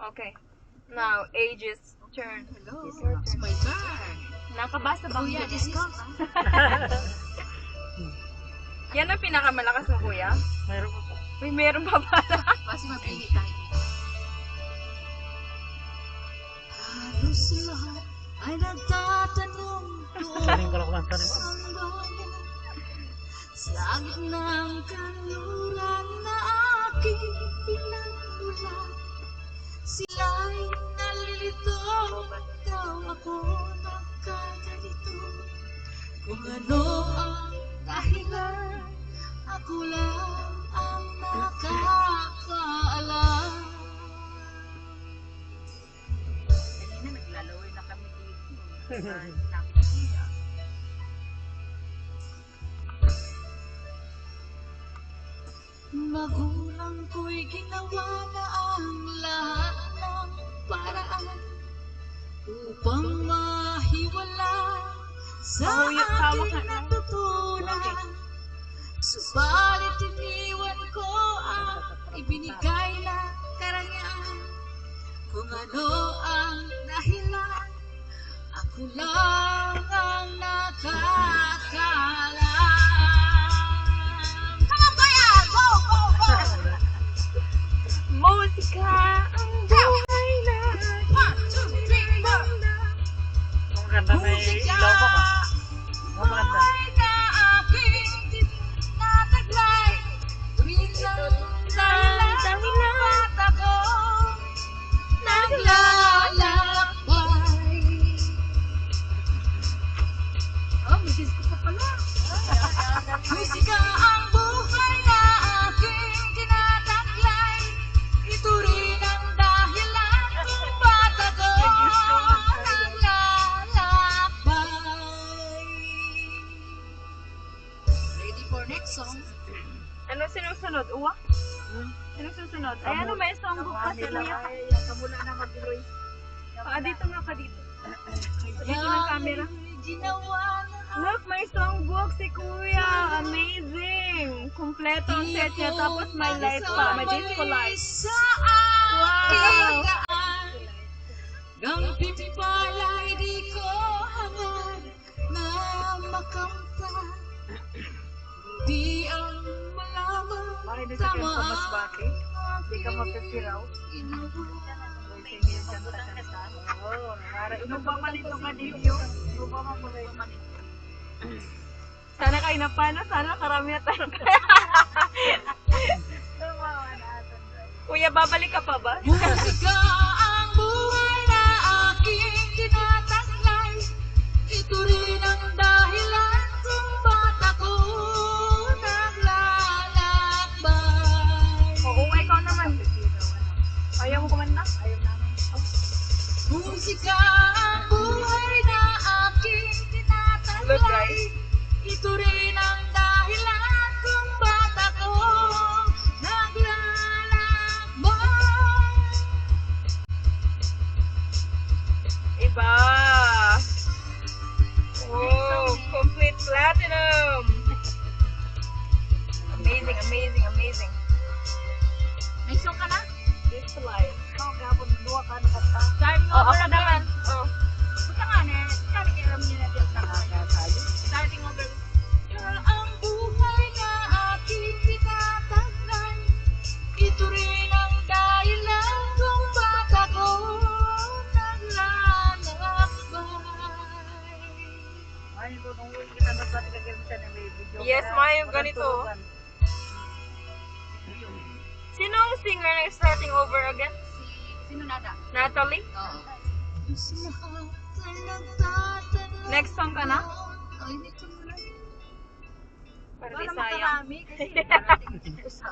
Okay. Now, Age's turn. Hello, it's my turn. Nakabasa ba? Kuya, discount. Yan ang pinakamalakas mo, kuya? Mayroon pa po. May meron pa pala. Kasi mabili tayo. Halos lahat ay nagtatanong Saling ko lang kumanta rin. sa ng kanluran na aking pinagmulan. Sila'y nalilito, ba't daw ako nagkaganito? Kung ano ang dahilan, ako lang ang nakakaalam. Kanina naglalaway na kami dito. Magulang ko'y ginawa na ang lahat ng paraan upang mahiwala sa aking natutunan. Subalit iniwan ko ang ibinigay na karangyaan. Kung ano ang dahilan, ako lang ang nakakaalam. Musika ang buhay na. 1, 2, 3, 4. Maganda may ilaw pa ba? Maganda. Buhay na aking tinataglay. Minsan dahilan at ako naglalakbay. Oh, may disco pa pala. Musika ang buhay na aking tinataglay. Ito rin ang dahilan kung ba't ako naglalakbay. Ready for next song? Ano sinusunod? Uwa? Ano susunod? Ay, ano may songbook pa sa niya? Kamula na mag-iloy. Dito nga pa dito. Dito ng camera. Ginawa na Look, may songbook si Kuya. Amazing. Kompleto ang set niya. Tapos may light pa. May disco light. sa Wow. aking daan. Gampit pala'y di ko hangad na makamtan. Di ang malaman Bakit dito kayo tama sa Masbate? Hindi ka mapipiraw. Oo, ino ba malito ka dito? Ino ba malito? Sana kayo na paano. Sana karami na tayo. Kuya, babalik ka pa ba? Musika ang buhay na aking tinataglay. Ito rin ang dahilan kung ba't ako naglalakbay. Oo, ikaw naman. Ayaw mo kumanta? Ayaw namin. Musika ang buhay na aking Look, tinataglay. guys. Ito rin ang dahilan kung ba't ako naglalakbay. Iba. Oh, complete platinum. Amazing, amazing, amazing. May song ka na? Disco light. Oo, gabon, duwa ka nakata. Starting Oh, over ako again. naman. Oh. Buta nga na, sabi kaya alam niyo na din sa Tayo. starting over. Ang buhay na aking tinataglay. Ito rin ang dahilan kung ba't ako naglalakbay. Ay, ito, nung kita na sa kagawin na may video. Yes, Mayo, ganito. Sino ang singer na starting over again? Sino nada? Natalie? Oo. Next song ka na? Ay, hindi ko muna. Para Para di sayang. makarami kasi darating dito sa